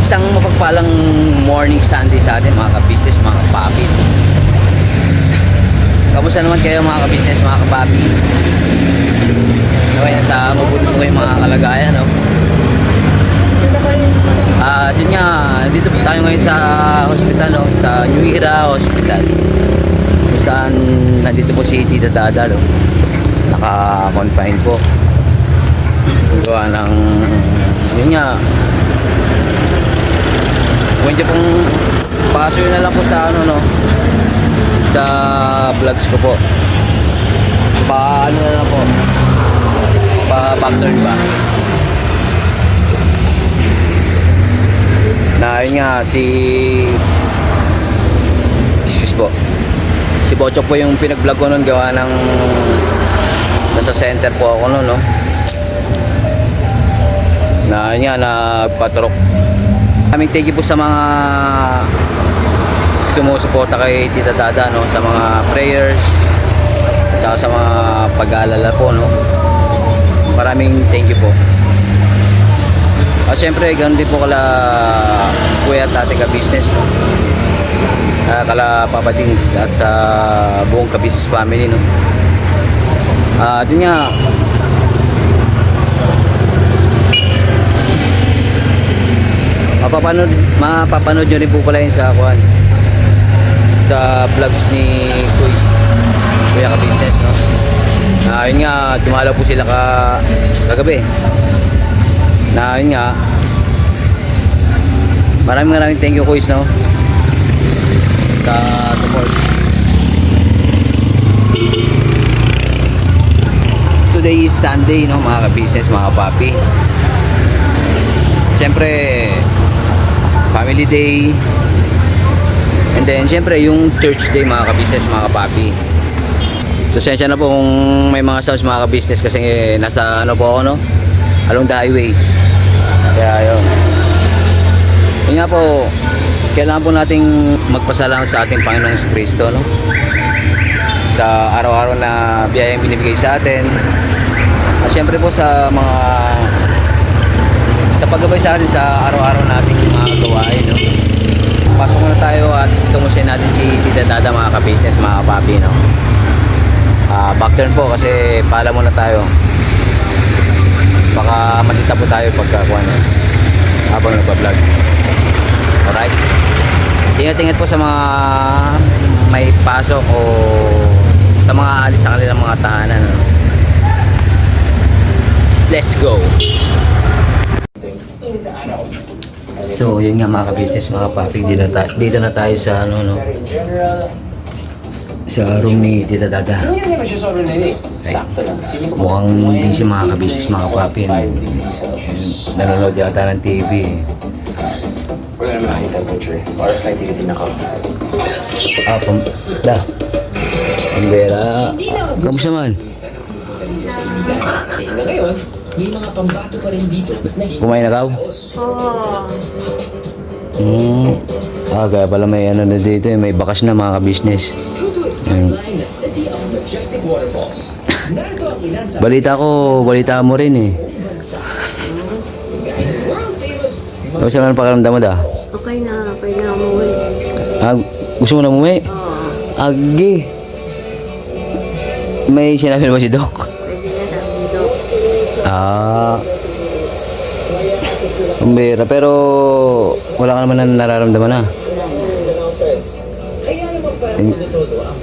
Isang mapagpalang morning Sunday sa atin mga ka-business, mga kapapi. Kamusta naman kayo mga ka-business, mga kapapi? Okay, nasa mabuti po kayo mga kalagayan, no? Yun nga, dito po tayo ngayon sa hospital, no? Sa New Era Hospital. Kung saan nandito po si Tita Dada, no? Naka-confine po. Gawa ng, yun nga, pwede pong pakasoy na lang po sa ano, no? Sa vlogs ko po. Pa ano na lang po, pa backturn ba na yun nga, excuse po, si Bochok po yung pinag-vlog ko nun. Gawa ng nasa center po ako nun, no? Na yun nga, nagpaturok. Kaming thank you po sa mga sumusuporta kay Tita Dada, no? Sa mga prayers at sa mga pag-aalala po, no? Maraming thank you po. At syempre ganoon din po kala kuya at ate ka-business, no? Kala Papa Dins at sa buong ka-business family, no? Yun nga, mapapanood nyo rin po pala yun sa vlogs ni Kuya ka-business, no? Yun nga, tumalaw po sila kagabi. Na yun nga, maraming thank you, Kuis, no? Sa support. Today is Sunday, no, mga ka-business, mga papi. Siyempre, family day. And then, siyempre, yung church day, mga ka-business, mga papi. Pasensya na po kung may mga sounds, mga ka-business, kasi nasa ano po ako, no? Along the highway. Kaya yun. Yun nga po, kailangan po nating magpasalamat sa ating Panginoong Kristo, no? Sa araw-araw na biyayang binibigay sa atin. At syempre po sa paggabay sa atin sa araw-araw nating mga gawain, no? Pasok muna tayo at tumusin natin si Tita Dada, mga ka-business, mga kapapi, no? Backturn po kasi pala muna tayo. Baka masita po tayo pagkakuha na habang nagpa-vlog. Alright, ingat-ingat po sa mga may pasok o sa mga alis sa kanilang mga tahanan, no? Let's go. So yun nga, mga ka-business, mga papi, dito na tayo sa ano, no? Sa room ni Tita Dada. Okay. Mukhang busy, mga ka-business, mga papi, no? Nanonood yata ng TV. Wala naman nakita po, Trey. Oras lang tinitin ako. Pambera. Kamusta man? Kasi hanggang ngayon, may mga pambato pa rin dito. Kumain na ka? Kaya pala may ano na dito, may bakas na, mga ka-business. True to its tagline, the city of majestic waterfalls. Narito ang ilan sa Balita mo rin, eh. world famous. Kamusta man pakiramdam mo, da? Okay na umuwi. Gusto mo na umuwi? Oo. Agi. May sinabi na ba si Doc? Pwede na sabi ni Doc. Kumbira, pero wala ka naman na nararamdaman na.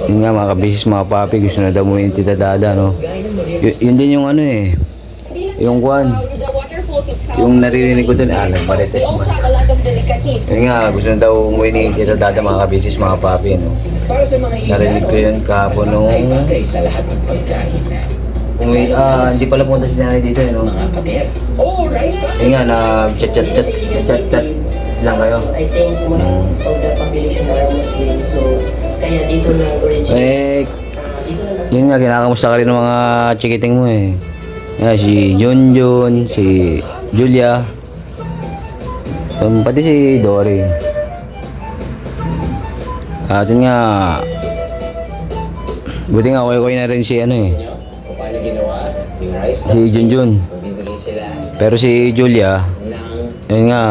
Yun nga, mga ka-business, mga papi, gusto na daw mo yung Tita Dada, no? Yun din yung ano, eh. Yung kwan. Yung naririnig ko dun, nagmarites mo. Yun nga, gusto na daw umuwi ni Tita Dada, mga ka-business, mga papi, no? Narinig ko yun kahapon nung sa lahat ng pagkain. umuwi. Hindi pala punta si nanay dito, no? Mga pader. Oh, rice pa. Yun nga, nag-chat lang kayo. I think most of the population are Muslim, so kaya dito na original. Dito na Yun nga, kinakamusta ka rin ng mga chikiting mo, eh. Yan, si Junjun, si Julia, pati si Dory. At yun nga, buti nga okay na rin si ano, eh, Kung paano ginawa yung rice, si Junjun. magbibigay sila Pero si Julia, ng Ayun nga,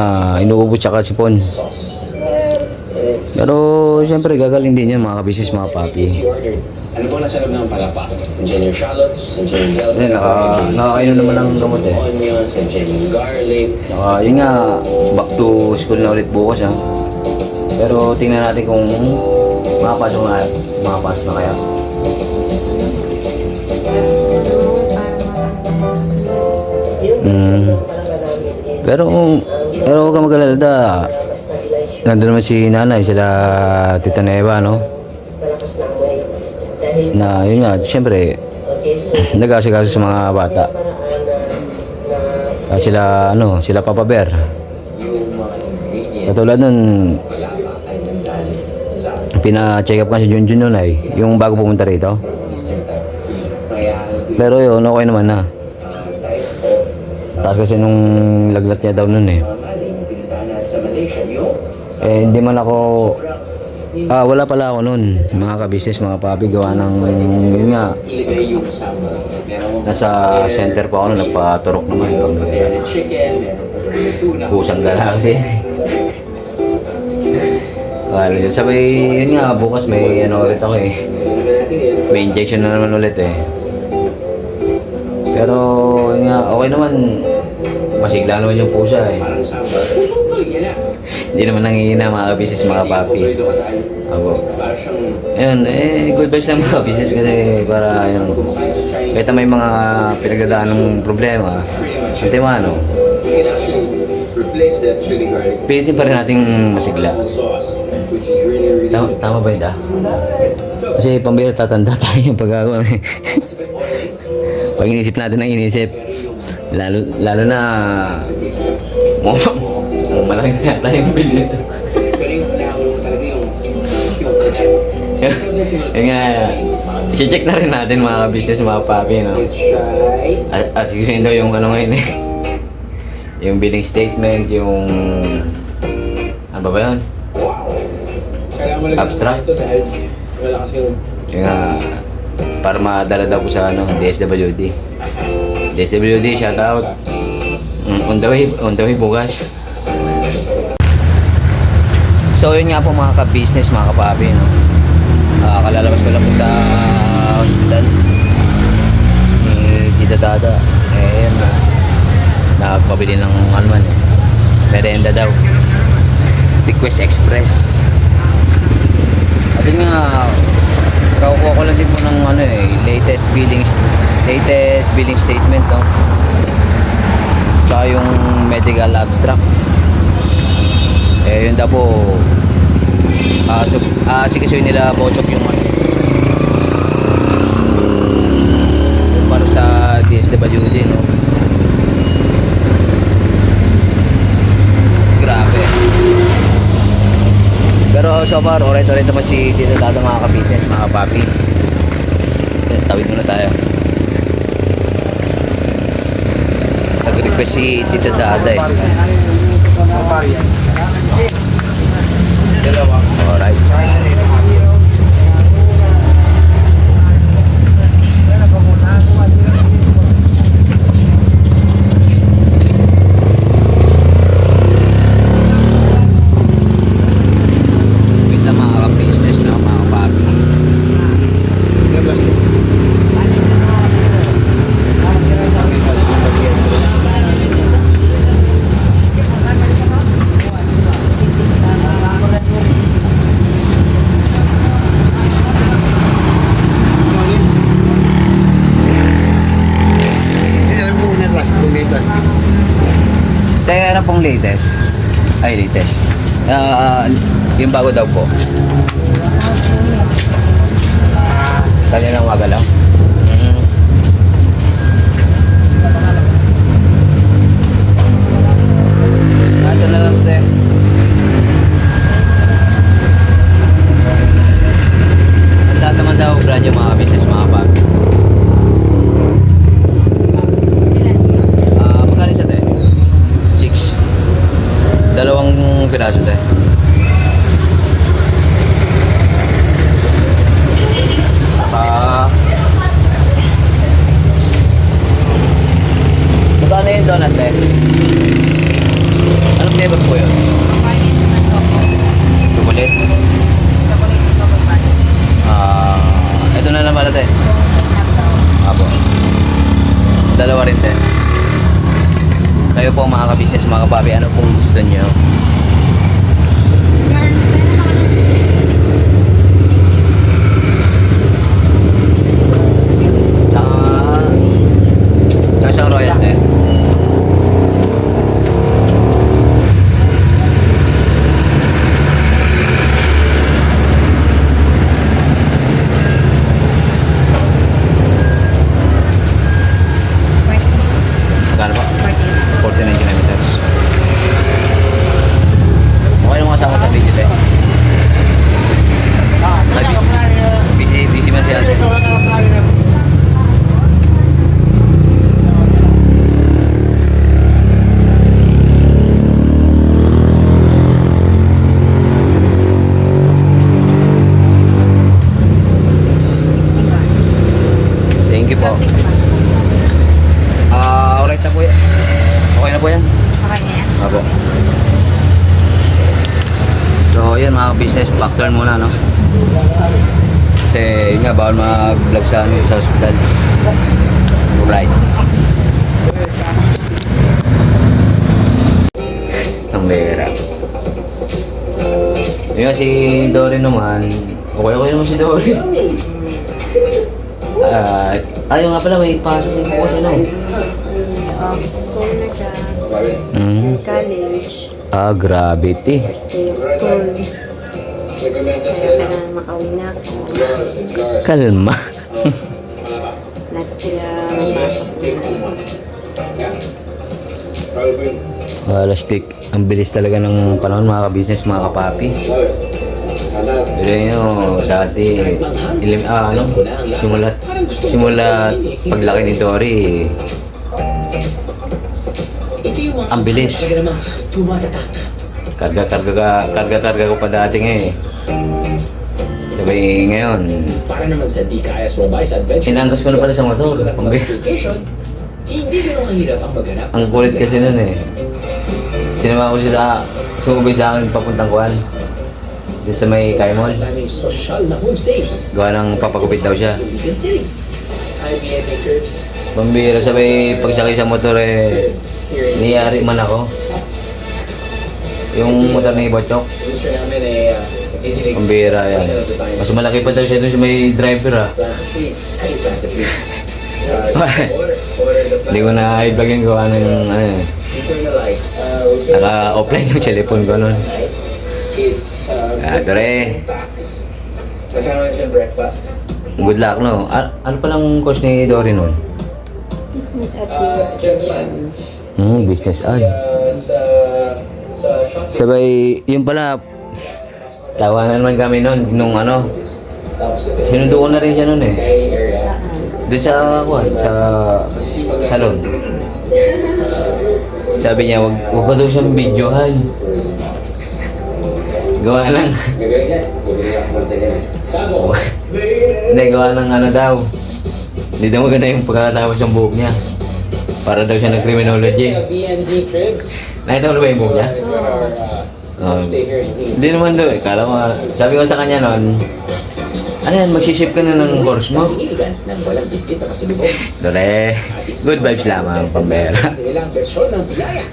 inuubos tsaka sipon. Pero siyempre gagaling din yan mga kabisnes, mga papi. Ano po nasa loob ng palapa? Nandiyan yung shallots, nandiyan yung bell pepper, Nakakainom naman ng gamot eh. onions, nandiyan yung garlic. Yun nga, back to school na ulit bukas ha. Pero tingnan natin kung makapasok na kaya. Pero huwag ka mag-alala da. Nandun naman si nanay, sila Tita Neva, no? Na yun nga, siyempre, nag-asikaso sa mga bata. Sila Papa Bear. Katulad nun, pina-check up ka si Junjun nun ay, yung bago pumunta rito. Pero yun, okay naman na. Tapos kasi nung laglat niya daw nun eh. Hindi man ako, wala pala ako nun, mga kabisnes, mga papi, gawa ng, yun nga, nasa center pa ako nun, nagpaturok naman. Pusang galaxy. Sabay, yun nga, bukas may ano ulit ako eh. May injection na naman ulit eh. Pero, yun nga, okay naman. Masigla naman yung pusa eh. Hindi naman nangihina mga kabisnes, mga papi. Abo. Ayun, good vibes lang mga kabisnes kasi para yun. Kahit na may mga pinagdadaan ng problema, hindi mo ano. Pilitin pa rin nating masigla. Tama ba yun? Kasi pambira tatanda tayo pag pag inisip natin ang inisip. Lalo na malaking na yung bill nito. Yung nga, i-check na rin natin mga kabisnes, mga papi, no? Asikusin daw yung ano ngayon eh. Yung billing statement, yung ano ba yun? Abstract. Yung nga, para madala daw po sa ano, DSWD. DSWD, shout out. On the way bukas. So yun nga po mga ka-business, mga kapapi, no? Kalalabas ko lang po sa hospital ni Tita Dada. Yun na. Nagpabili ng ano man eh. Merenda daw. Request Express. At yun nga, kakukuha ko lang din po ng ano eh, latest billing statement, no? Tsaka yung medical abstract. Yun daw po, sikasuin nila Bochok yung ano, yung para sa DSWD, no? Grabe. Pero so far, alright naman si Tito Dada, mga ka-business, mga papi. Tawid muna tayo. Nag-request si Tito Dada eh. Alright. Wait lang mga ka-business na mga papi. Teka, ano pong latest? Ay, latest. Yung bago daw po. Kanya lang umaga lang. Ito na lang ito. Lahat naman daw brand yung mga business, mga pag. Magkano isa tayo? 6. Dalawang piraso tayo. Magkano yung donut tayo? flavor po yun? Chocolate? Ito na naman natin. Apo. Dalawa rin din. Kayo po mga ka-business, mga kapapi, ano pong gusto nyo? Tsaka isang royal din. Magkano po? 49 kilometers. Okay lang kasama sa video tayo. Busy man siya ate. Thank you po. Alright na po yan. Okay na po yan. Apo. So, yan mga business, back turn muna, no? Kasi, yun nga, bawal mag-vlog sa hospital. Alright. Ang bera. Yun nga, si Dory naman. Okay naman si Dory. Ayaw nga pala, may pasok yung po kasi, no? School na siya. College. Gravity. First day of school. Kaya kailangan makauwi na ako. Kalma. Lahat sila pasok na. Lastik. Ang bilis talaga ng panahon mga ka-business, mga kapapi. Pero yun, dati, simulat paglaki ni Dory, ang bilis. Karga ko pa dati ngayon. Sabi ngayon, Para naman sa DKS Robice Adventure. sinanggas ko na pala sa motor. Hindi ganun kahirap ang maghanap. Ang kulit kasi nun eh. Sinama ko siya sumubay sa akin papuntang kuhan. Dito sa may Kaimol. Daming social na homestay. Gawa ng papagupit daw siya. Legal City. IBM Makers. Pambira, sabay pagsakay sa motor eh, niyari man ako. Yung motor ni Bochok, Gusto namin ay nakikinig. pambira yan. Mas malaki pa daw siya doon sa may driver ah. Plant the trees. Ay, plant the trees. Order the plant. Hindi ko na i-vlog yung gawa ng ano eh. Turn the light. We'll turn Naka-offline yung cellphone ko nun. It's Dore, packs. Kasama na siya breakfast. good luck no. Ano palang course ni Dory nun? Business administration. Business ad. Sa shop. Sabay, yun pala, tawanan naman kami nun, nung ano, Tapos ito. sinundo ko na rin siya nun eh. Area. Saan? Doon sa, sa salon. Sabi niya, wag ko daw siyang videohan. Gawa ng, Gagawin yan. Gagawin yan. Mantagan yan. Sabo. hindi, gawa ng ano daw. Hindi daw maganda yung pagkatapos ng buhok niya. Para daw siya ng criminology. BND Cribs. Nakita mo na ba yung buhok niya? Stay here in England. Hindi naman daw eh. Kala ko, sabi ko sa kanya noon, ano yan, magsiship ka na ng course mo. Iligan ng walang bitbit na kasalubong. Dore, good vibes lamang, pambera. Ilang bersyon ng biyaya.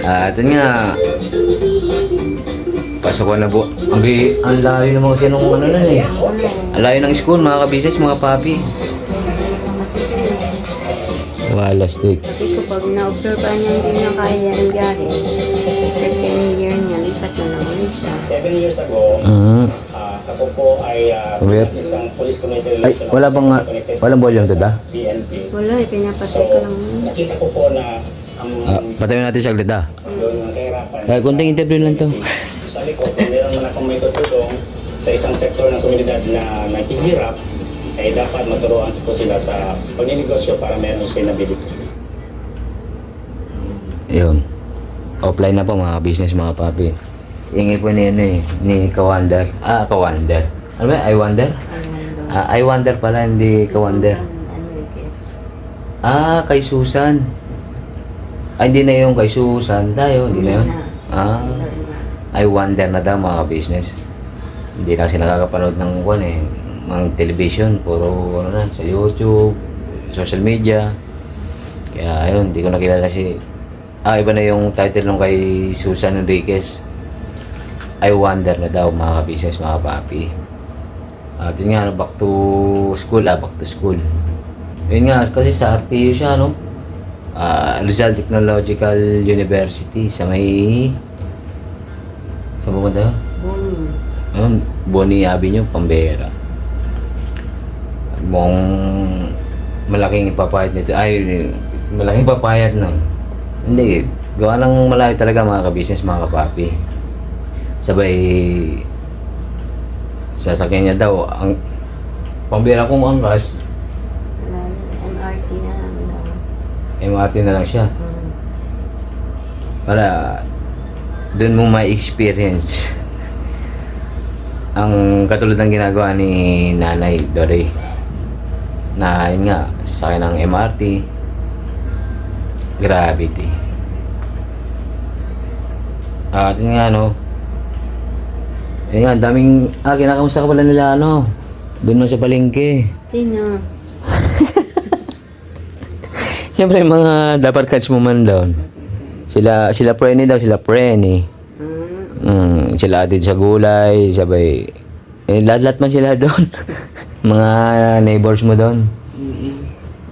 At yun nga, pasok ko na po. Ang layo naman kasi nung ano nun eh. Ang layo ng school, mga ka-business, mga papi. Wala stick. Sabi ko, pag na-observean niya hindi na kaya ng biyahe, second year niya, lipat na lang ulit siya. 7 years ago, ako po ay Wait. isang police community Ay, relation wala bang, officer sa Connecticut walang volume to da? PNP. Wala, pinapatay So, ko lang. nakita ko po na ang Patayin natin saglit ah. yun ang kahirapan. Kaya konting interview lang to. Sabi ko, kung meron man akong may tutulong sa isang sektor ng komunidad na naghihirap, ay dapat maturuan ko sila sa pagninegosyo para meron sila nabili. Yun. Offline na po mga business, mga papi. Ingay po ni ano eh, ni Kawander. Kawander. Ano ba? I Wonder? I Wonder pala, hindi Kawander. Ano, I guess. Kay Susan. Ay, hindi na yung kay Susan tayo, hindi na yun. Ah, Na. I wonder na daw mga business. Hindi na kasi nakakapanood ng mga television, puro ano na, sa YouTube, social media. Kaya ayun, hindi ko nakilala si... iba na yung title nung kay Susan Enriquez. I wonder na daw mga business, mga papi. At yun nga, back to school. Yun nga, kasi sa RTU siya, no? Rizal Technological University sa may... Saan ba ba? Boom. Ayun, Boni Avenue, Pambera. Mukhang malaking ipapayad nito. Ay, malaking papayad nun. Hindi, gawa ng malayo talaga mga ka-business, mga kapapi. Sabay, sasakyan niya daw, ang Pambera kong angkas, Wala yun. MRT na lang daw. MRT na lang siya. Para doon mo may experience ang katulad ng ginagawa ni Nanay Dore na yun nga sakay ng MRT gravity at yun nga no yun nga daming kinakamusta ka pala nila doon mo sa palengke. Sino? Siyempre mga dapat catch mo man doon sila Preni daw sila Preni. Sila atin sa gulay, sabay, lahat man sila doon. Mga neighbors mo doon.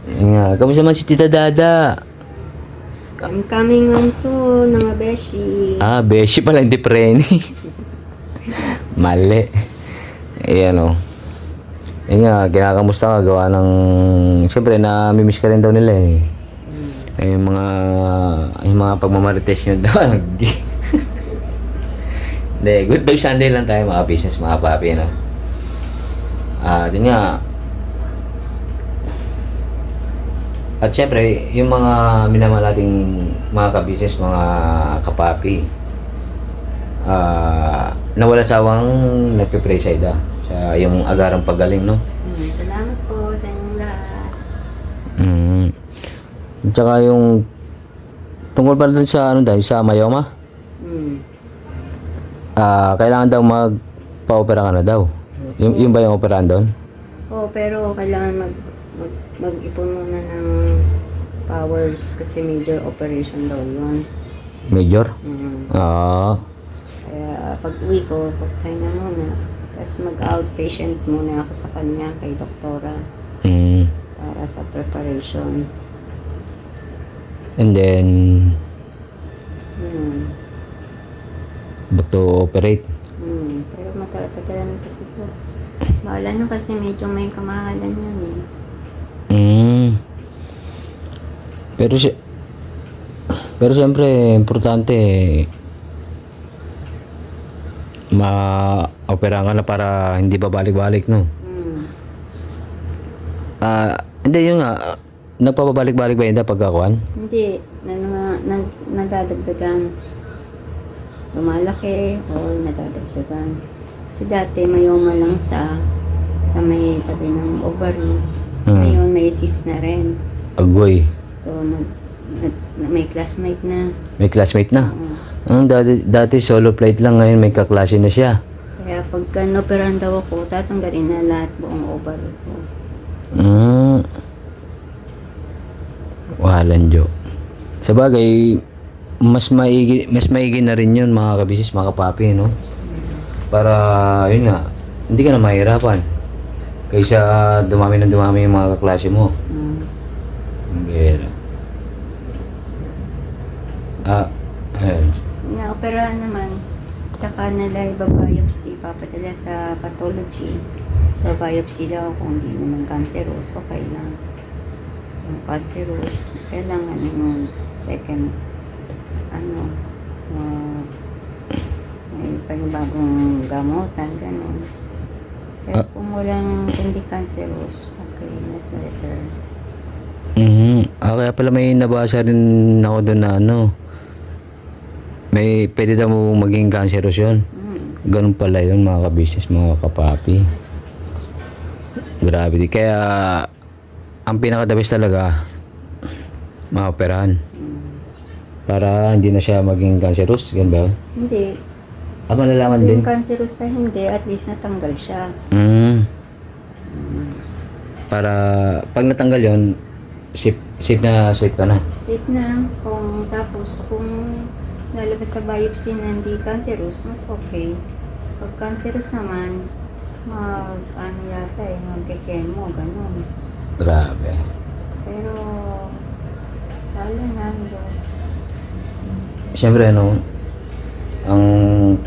Yun nga, kamusta man si Tita Dada? I'm coming on soon, mga beshi. Beshi pala, hindi Preni. Mali. Ayan o. Yun nga, kinakamusta ka, gawa ng, siyempre, namimiss ka rin daw nila eh. Yung mga pagmamarites nyo daw. Hindi, good vibes Sunday lang tayo mga business, mga papi, no? Yun nga. At syempre, yung mga minamahal nating mga ka-business, mga kapapi, nawala sawang nagpe-pray sa ida sa yung agarang paggaling, no? Salamat po sa inyong lahat. Tsaka yung tungkol pala dun sa dahil sa Mayoma, kailangan daw magpa-opera ka na daw. Yung ba yung operahan doon? Oo, pero kailangan mag-ipon muna ng powers kasi major operation daw yun. Major? Mm. Kaya pag uwi ko, pagpahinga muna. Tapos mag-outpatient muna ako sa kanya kay doktora para sa preparation. And then, Hmm. back to operate. Pero matatagalan kasi po. Bahala na kasi medyo may kamahalan yun eh. Pero siyempre, importante ma-opera ka na para hindi babalik-balik, no? Hindi, yun nga, nagpapabalik-balik ba yun pagkakuan? Hindi, nadadagdagan. Lumalaki o nadadagdagan. Kasi dati mayoma lang sa may tabi ng ovary. Ngayon may cyst na rin. Agoy. So may classmate na. May classmate na? Oo. Dati solo flight lang, ngayon may kaklase na siya. Kaya pagka noperan daw ako, tatanggalin na lahat buong ovary ko. Wahalan Jo. Sa bagay, mas maigi na rin yun mga kabisis, mga kapapi, no? Para, yun nga, hindi ka na mahirapan. Kaysa dumami yung mga kaklase mo. Hindi. Ayun. Na-operahan naman. Tsaka nila ibabiopsy, papadala sa pathology. Babiopsy daw kung hindi naman cancerous, okay lang. Yung cancerous, kailangan yung second, may panibagong gamutan, gano'n. Pero kung walang hindi cancerous, okay, mas better. Kaya pala may nabasa rin ako doon na may pwede daw maging cancerous yun. Ganun pala yun mga ka-business, mga kapapi. Grabe. Kaya ang pinaka-the best talaga, maoperahan. Para hindi na siya maging cancerous, ganun ba yun? Hindi. Malalaman din. Yung cancerous na hindi, at least natanggal siya. Para pag natanggal yon, safe ka na. Safe na. Kung lalabas sa biopsy na hindi cancerous, mas okay. Pag cancerous naman, magke-chemo, ganun. Grabe. Pero, lalo na, Diyos. Siyempre, ang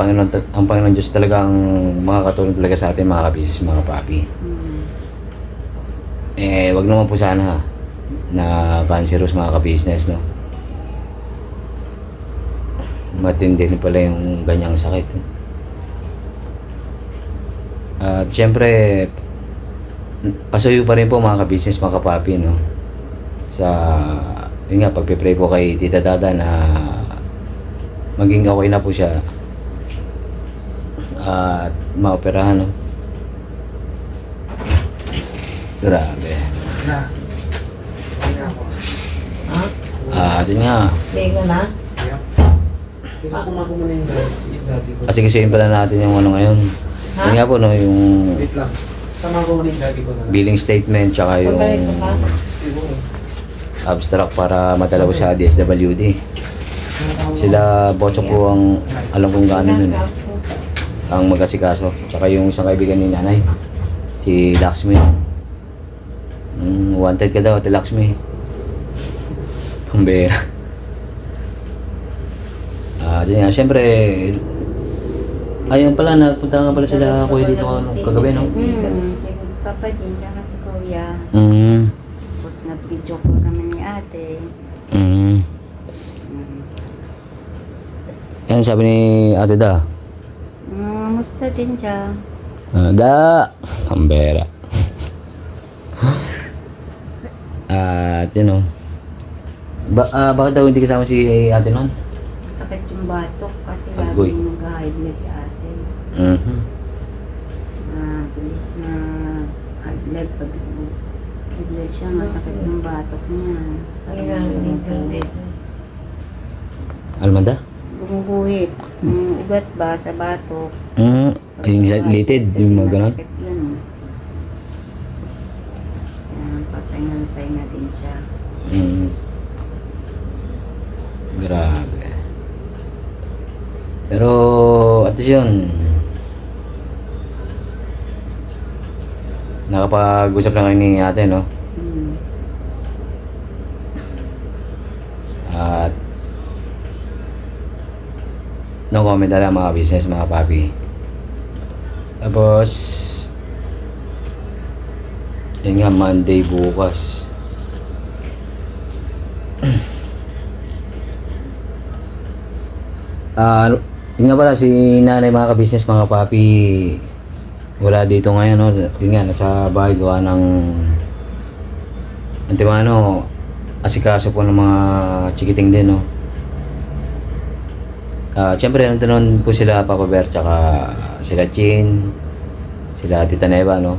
Panginoon Diyos talagang makakatulong talaga sa atin, mga kabisis, mga papi. Wag naman po sana na cancerous, mga ka-business, no? Matindi rin pala yung ganyang sakit. At syempre, pasuyo pa rin po, mga ka-business, mga ka-papi, no? Yun nga, pagpipray po kay Tita Dada na maging okay na po siya at maoperahan, no? Grabe. Yun nga. Bego na? Isasama ko muna yung dad, si daddy ko. Kasi kisuyin pala natin yung ngayon. Ha? Yun nga po, no, yung Wait lang. Sama ko muna yung daddy ko sa billing statement tsaka yung Pagkalit ko pa? siguro. abstract para madala ko sa DSWD. Sila, botso po ang alam kong gano'n nun eh. Ang mag-asikaso. Tsaka yung isang kaibigan ni nanay, si Lakshmi. Wanted ka daw, Ate Lakshmi. Tumbera. Yun nga, syempre, ayun pala, nagpunta nga pala sila kuya dito kagabi, no? Si Papa din, tsaka si Kuya. Tapos nag-video call kami ni ate. Yan sabi ni Ate Da. Musta din siya. Tumbera. At yun, no? Bakit daw hindi kasama si ate nun? Sakit yung batok kasi Agoy. lagi nag-high blood si ate. Tulis na high blood pag high blood siya, masakit yung batok niya. Almanda? Bumubuhit. Yung ugat ba sa batok. Yung litid, Kasi yung mga ganon. masakit yun. Kaya papahinga din siya. Grabe. Pero, at least yun, nakapag-usap na kayo ni ate, no? At no comment na lang, mga business, mga papi. Tapos yun nga, Monday bukas. Yun nga pala, si nanay, mga ka-business, mga papi, wala dito ngayon, no? Yun nga, nasa bahay gawa ng antimano, asikaso po ng mga chikiting din, no? Siyempre, nandun po sila Papa Bear, tsaka sila Chin, sila Tita Neva, no?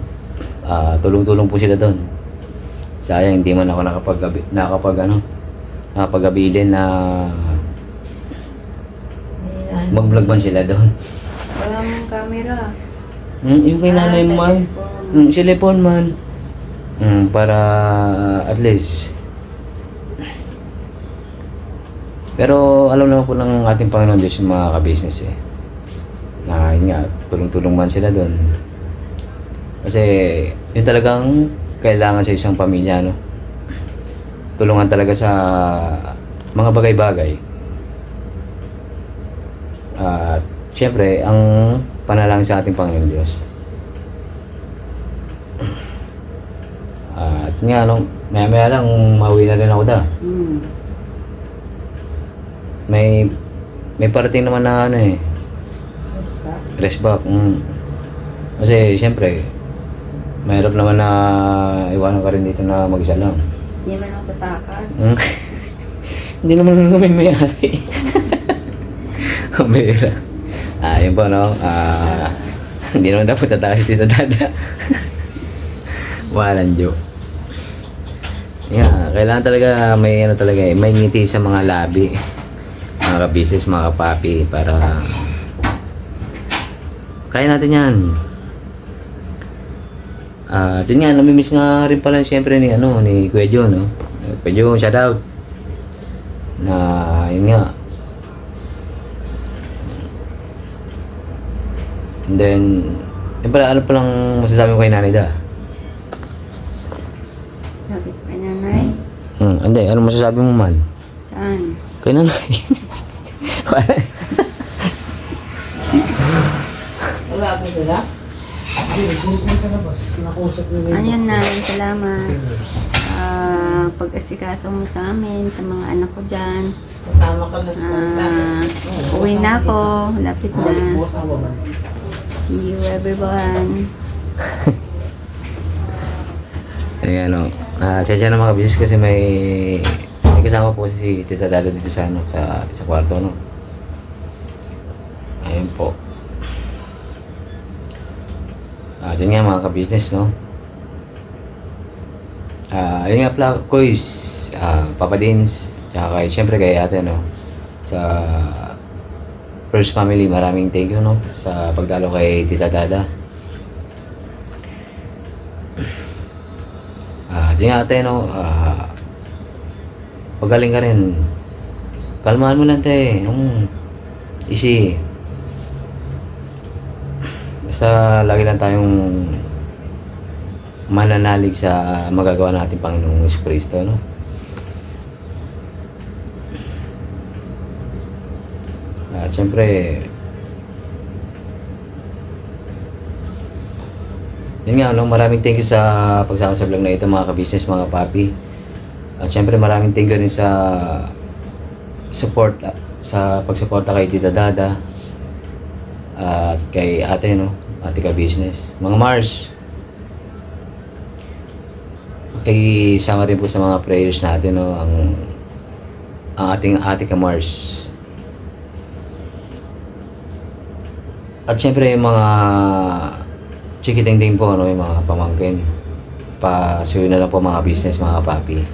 Tulong-tulong po sila doon. Sayang, hindi man ako nakapag-abilin na mag-vlog man sila doon. Wala mong camera. Yung kay nanay sa man, cellphone. cellphone man. Para at least. Pero alam naman po ng ating Panginoon Diyos yung mga ka-business eh. Na yun nga, tulong-tulong man sila doon. Kasi yun talagang kailangan sa isang pamilya, no? Tulungan talaga sa mga bagay-bagay. At syempre, ang panalangin sa ating Panginoon Diyos. At nga, maya-maya lang, mauwi na rin ako da. May parating naman na rest back. Kasi syempre, mahirap naman na iwanan ka rin dito na mag-isa lang. Hindi man ako tatakas. Hindi naman kami may-ari. Bira. Yun po, no? Hindi naman dapat tatakas si Tita Dada. Walang joke. Kailangan talaga may may ngiti sa mga labi. mga ka-business, mga kapapi, para kaya natin yan. Yun nga, namimiss nga rin pala siyempre ni Kuya John, no? Kuya John, shout out. Na, yun nga. And then, yun pala, ano palang masasabi mo kay Nanay Da? Sabi ko kay nanay, Hindi, ano masasabi mo man? saan? Kay Nanay. Wala ako sila? Hindi, gusto ko sa labas. Nakusap nyo Ano yun nanay, salamat sa pag-asikaso mo sa amin, sa mga anak ko dyan. Tama ka na Uwi na ako, lapit na. Bukas ako ba? See you everyone. Ayan, siya na mga business kasi may kasama po si Tita Dada dito sa sa kwarto, no. Ayun po. Yun nga mga ka-business, no. Ayun nga pala, Koys, Papa Dins, tsaka kay, syempre kay ate, no, sa First Family, maraming thank you, no, sa pagdalo kay Tita Dada. Yun nga ate, no, pagaling ka rin. Kalmahan mo lang, te. Easy. Basta lagi lang tayong mananalig sa magagawa natin Panginoong Hesus Kristo, no? Siyempre, yun nga, no? Maraming thank you sa pagsama sa vlog na ito, mga ka-business, mga papi. At siyempre, maraming thank you rin sa support, sa pagsuporta kay Tita Dada at kay ate, no? Ate ka-business. Mga Mars, pakisama rin po sa mga prayers natin, no? Ang ating ate ka-Mars. At siyempre, yung mga chikiting din po, no? Yung mga pamangkin. Pasuyo na lang po mga business, mga papi.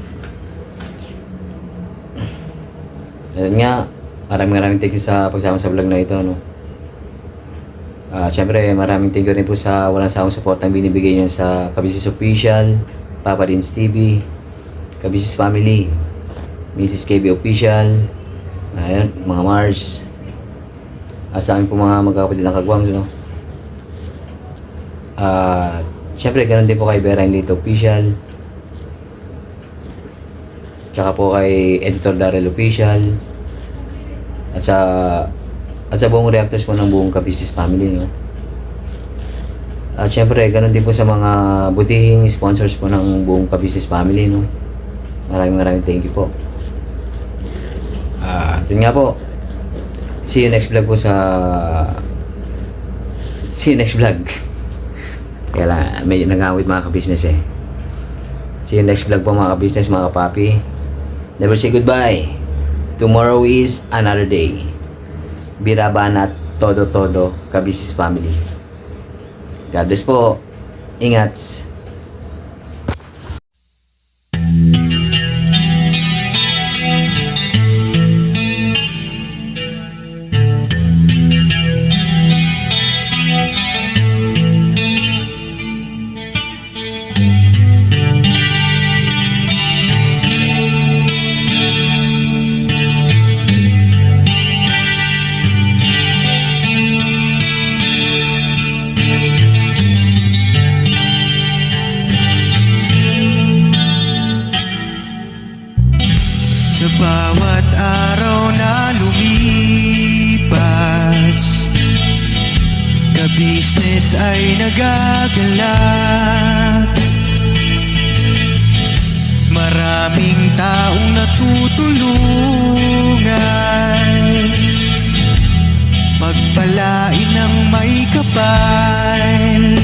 Ayun nga, maraming thank you sa pagsama sa vlog na ito, no? Siyempre, maraming thank you rin po sa walang sawang support ang binibigay nyo sa Kabisis Official, Papa Dins TV, Kabisis Family, Mrs. KB Official, ayun, mga Mars, at sa amin po mga magkakapatid ng Kagwang, no? Siyempre, ganoon din po kay Vera Lito Official, tsaka po kay Editor Darrell Official, at sa buong reactors po ng buong Kabisis Family, no? At syempre, ganoon din po sa mga butihing sponsors po ng buong Kabisis Family, no? Maraming thank you po. Yun nga po. See you next vlog po See you next vlog. Kaya lang, medyo nag-awit mga ka-business eh. See you next vlog po mga ka-business, mga kapapi. Never say goodbye. Tomorrow is another day. Birabanat todo Kabisis Family. God bless po. Ingat. Sa bawat araw na lumipas, ka-business ay nagagalak. Maraming taong natutulungan, pagpalain ng may kapal.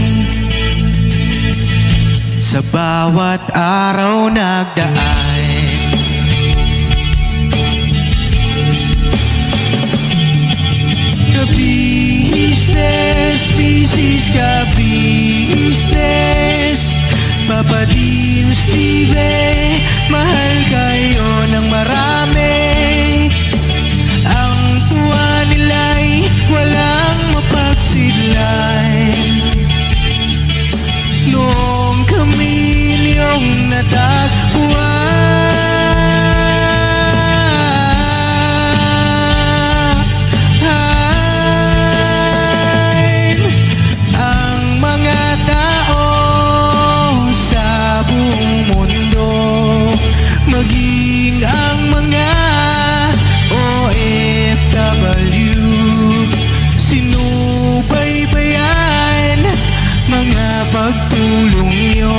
Sa bawat araw nagdaan, ka-business, business ka-business, Papa Dins TV, mahal kayo ng marami. Ang tuwa nila'y walang mapagsidlay. Noong kami niyong natagpuan. Ang mga tao sa buong mundo, maging ang mga OFW, sinubaybayan mga pagtulong nyo.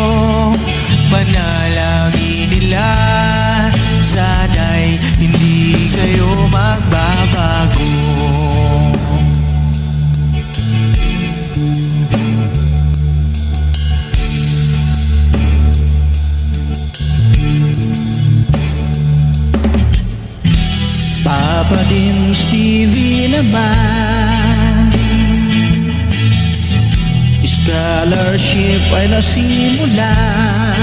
Panalangin nila, sana'y hindi kayo magbabago. Papa Dins TV naman, scholarship ay nasimulan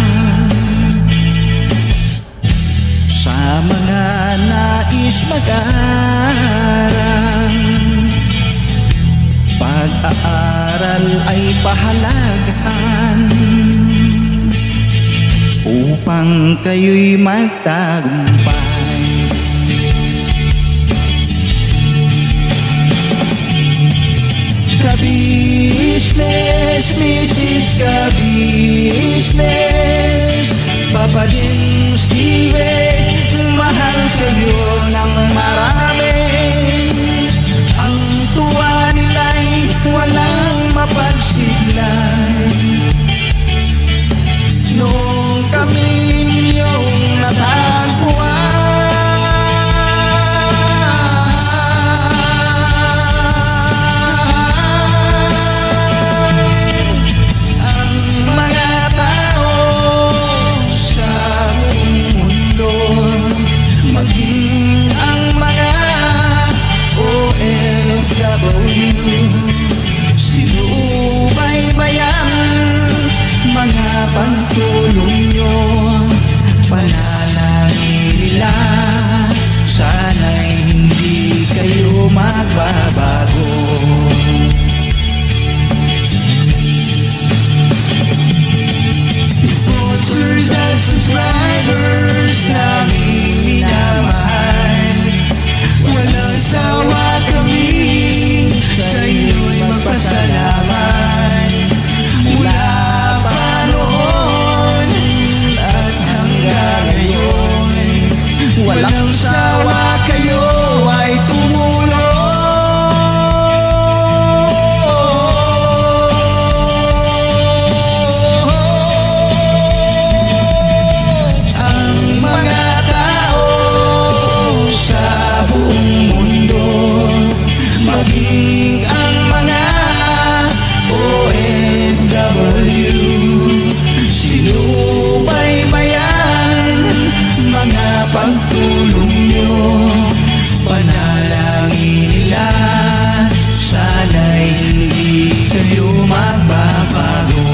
sa mga nais mag-aral. Pag-aaral ay pahalagahan upang kayo'y magtagumpay. Ka-business, Mrs. Ka-business, Papa Dins TV, mahal kayo ng marami. Ang tuwa nila'y walang mapagsiglay. Noong kami ninyong natagpuan. Maging ang mga OFW, sinubaybayan mga pagtulong nyo. Panalangin nila, sana'y hindi kayo magbabago. Sponsors and subscribers naming minamahal, walang sawa kami sa inyo'y magpasalamat. Mula pa noon at hanggang ngayon, walang sawa kayo ay tumulong. Maging ang mga OFW, sinubaybayan mga pagtulong nyo. Panalangin nila, sana'y hindi kayo magbabago.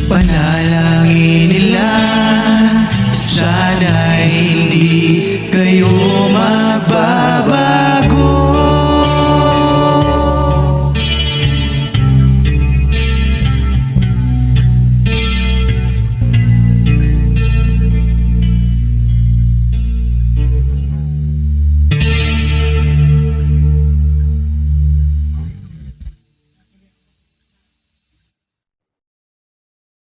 Panalangin nila, sana'y hindi kayo